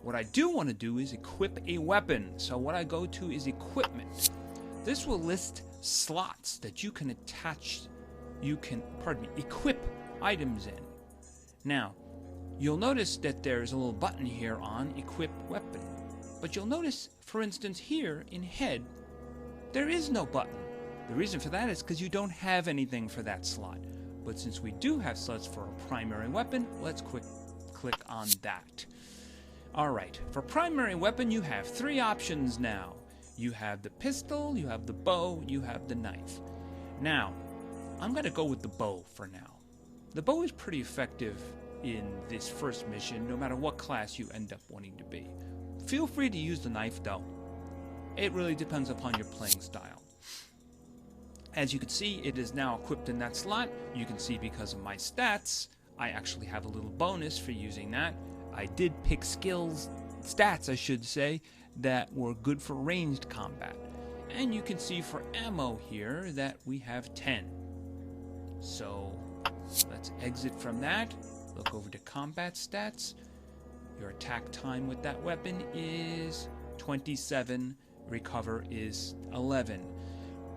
What I do want to do is equip a weapon. So what I go to is equipment. This will list slots that you can equip items in. Now, you'll notice that there's a little button here on equip weapon. But you'll notice, for instance, here in head, there is no button. The reason for that is because you don't have anything for that slot. But since we do have slots for a primary weapon, let's click on that. Alright, for primary weapon you have 3 options now. You have the pistol, you have the bow, you have the knife. Now, I'm going to go with the bow for now. The bow is pretty effective in this first mission, no matter what class you end up wanting to be. Feel free to use the knife though. It really depends upon your playing style. As you can see, it is now equipped in that slot. You can see because of my stats, I actually have a little bonus for using that. I did pick stats I should say, that were good for ranged combat. And you can see for ammo here that we have 10. So let's exit from that, look over to combat stats. Your attack time with that weapon is 27, recover is 11.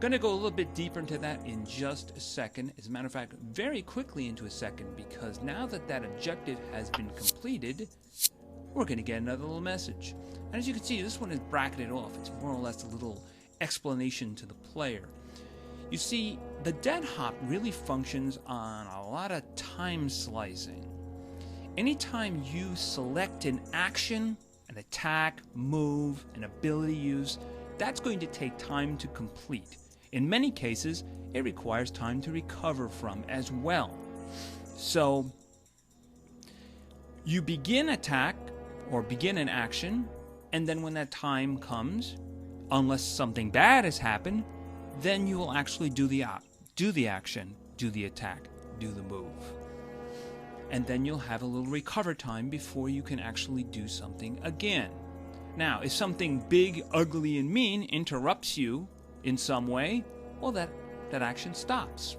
Gonna go a little bit deeper into that in just a second. As a matter of fact, very quickly into a second, because now that that objective has been completed, we're gonna get another little message. And as you can see, this one is bracketed off. It's more or less a little explanation to the player. You see, the dead hop really functions on a lot of time slicing. Anytime you select an action, an attack, move, an ability use, that's going to take time to complete. In many cases, it requires time to recover from as well. So, you begin attack or begin an action, and then when that time comes, unless something bad has happened, then you will actually do the action, do the attack, do the move. And then you'll have a little recover time before you can actually do something again. Now, if something big, ugly, and mean interrupts you in some way, well, that action stops.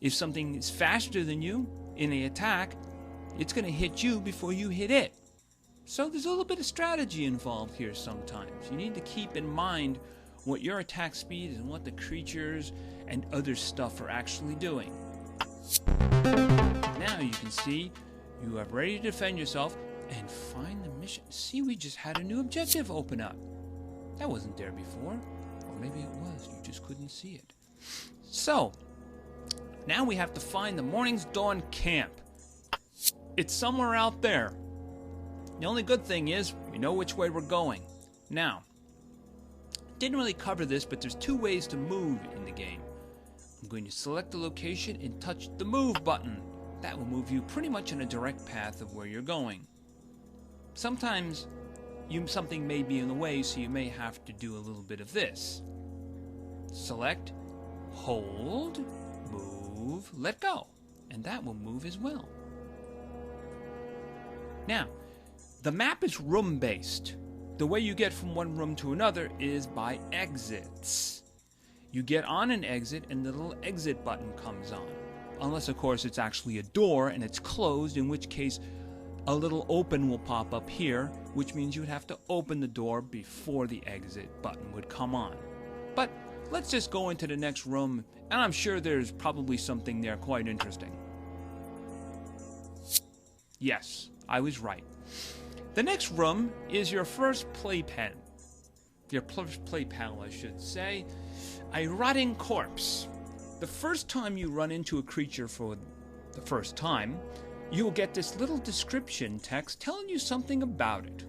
If something is faster than you in an attack, it's going to hit you before you hit it. So there's a little bit of strategy involved here sometimes. You need to keep in mind what your attack speed is and what the creatures and other stuff are actually doing. Now you can see you are ready to defend yourself and find the mission. See, we just had a new objective open up. That wasn't there before. Or maybe it was, you just couldn't see it. So, now we have to find the Morning's Dawn camp. It's somewhere out there. The only good thing is, we know which way we're going. Now, didn't really cover this, but there's 2 ways to move in the game. I'm going to select the location and touch the move button. That will move you pretty much in a direct path of where you're going. Sometimes something may be in the way, so you may have to do a little bit of this. Select, hold, move, let go, and that will move as well. Now, the map is room-based. The way you get from one room to another is by exits. You get on an exit and the little exit button comes on. Unless, of course, it's actually a door and it's closed, in which case a little open will pop up here, which means you would have to open the door before the exit button would come on. But let's just go into the next room, and I'm sure there's probably something there quite interesting. Yes, I was right. The next room is your first playpen. Your first play panel, I should say. A rotting corpse. The first time you run into a creature for the first time, you'll get this little description text telling you something about it.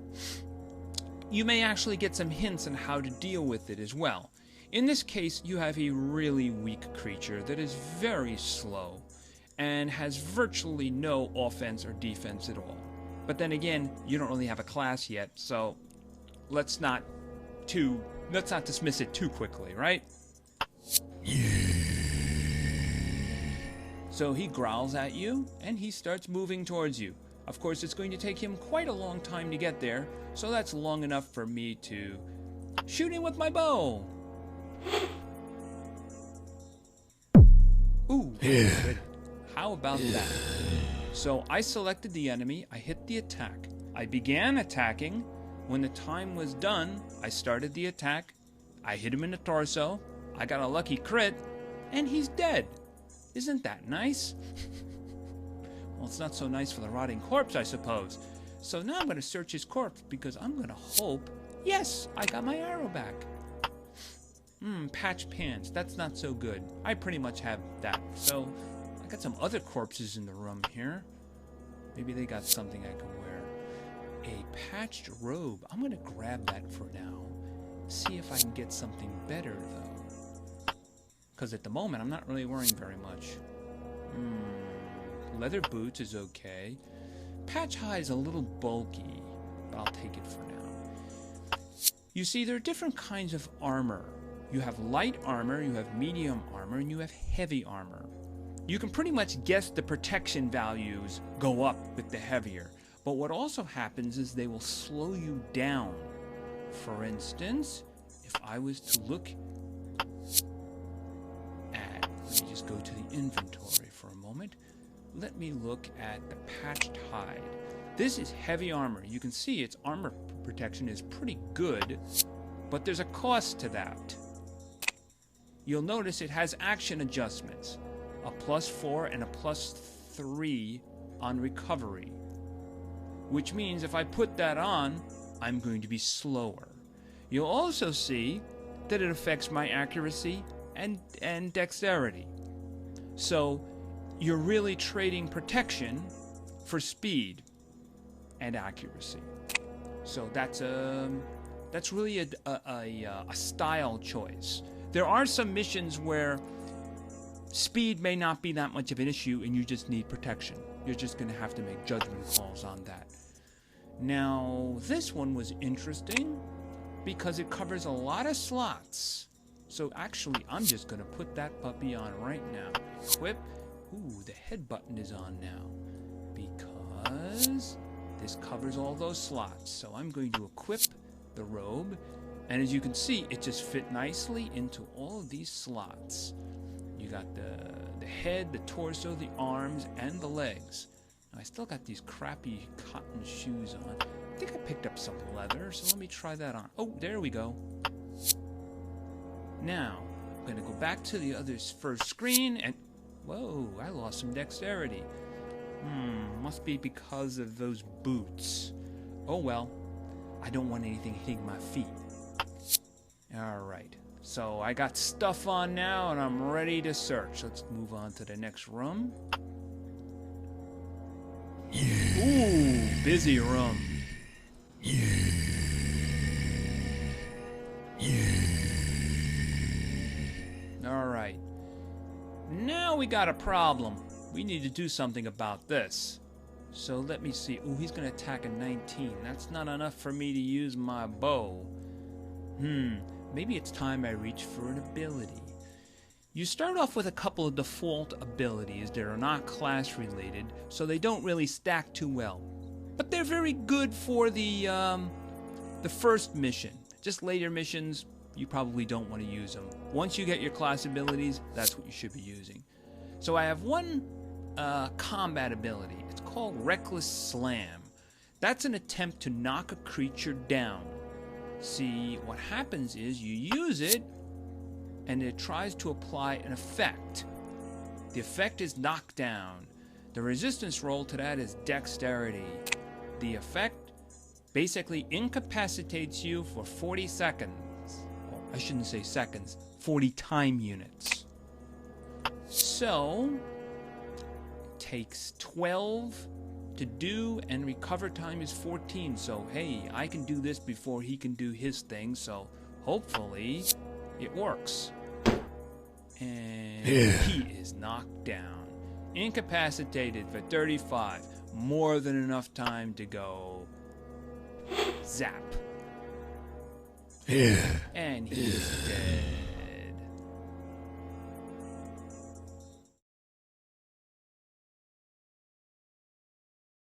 You may actually get some hints on how to deal with it as well. In this case, you have a really weak creature that is very slow and has virtually no offense or defense at all. But then again, you don't really have a class yet, so let's not dismiss it too quickly, right? So he growls at you, and he starts moving towards you. Of course, it's going to take him quite a long time to get there, so that's long enough for me to shoot him with my bow. Ooh, good. How about that? So I selected the enemy, I hit the attack. I began attacking. When the time was done, I started the attack. I hit him in the torso. I got a lucky crit, and he's dead. Isn't that nice? Well, it's not so nice for the rotting corpse, I suppose. So now I'm going to search his corpse because I'm going to hope... Yes, I got my arrow back. Patch pants. That's not so good. I pretty much have that. So I got some other corpses in the room here. Maybe they got something I can wear. A patched robe. I'm going to grab that for now. See if I can get something better, though. Because at the moment, I'm not really wearing very much. Leather boots is okay. Patch hide is a little bulky, but I'll take it for now. You see, there are different kinds of armor. You have light armor, you have medium armor, and you have heavy armor. You can pretty much guess the protection values go up with the heavier. But what also happens is they will slow you down. For instance, if I was to look at, let me just go to the inventory for a moment. Let me look at the patched hide. This is heavy armor. You can see its armor protection is pretty good, but there's a cost to that. You'll notice it has action adjustments, a +4 and a +3 on recovery, which means if I put that on, I'm going to be slower. You'll also see that it affects my accuracy and dexterity. So you're really trading protection for speed and accuracy. So that's really a style choice. There are some missions where speed may not be that much of an issue and you just need protection. You're just going to have to make judgment calls on that. Now, this one was interesting because it covers a lot of slots. So actually, I'm just going to put that puppy on right now. Equip. Ooh, the head button is on now because this covers all those slots. So I'm going to equip the robe. And as you can see, it just fit nicely into all of these slots. You got the head, the torso, the arms, and the legs. Now, I still got these crappy cotton shoes on. I think I picked up some leather, so let me try that on. Oh, there we go. Now, I'm going to go back to the other's first screen, and... Whoa, I lost some dexterity. Must be because of those boots. Oh well, I don't want anything hitting my feet. Alright, so I got stuff on now and I'm ready to search. Let's move on to the next room. Ooh, busy room. Alright. Now we got a problem. We need to do something about this. So let me see. Ooh, he's going to attack a 19. That's not enough for me to use my bow. Maybe it's time I reach for an ability. You start off with a couple of default abilities that are not class related, so they don't really stack too well. But they're very good for the first mission. Just later missions, you probably don't want to use them. Once you get your class abilities, that's what you should be using. So I have one combat ability. It's called Reckless Slam. That's an attempt to knock a creature down. See, what happens is you use it, and it tries to apply an effect. The effect is knockdown. The resistance roll to that is dexterity. The effect basically incapacitates you for 40 seconds. Well, I shouldn't say seconds, 40 time units. So, it takes 12 to do, and recover time is 14. So, hey, I can do this before he can do his thing, so hopefully it works. And he is knocked down. Incapacitated for 35. More than enough time to go zap. And he's dead.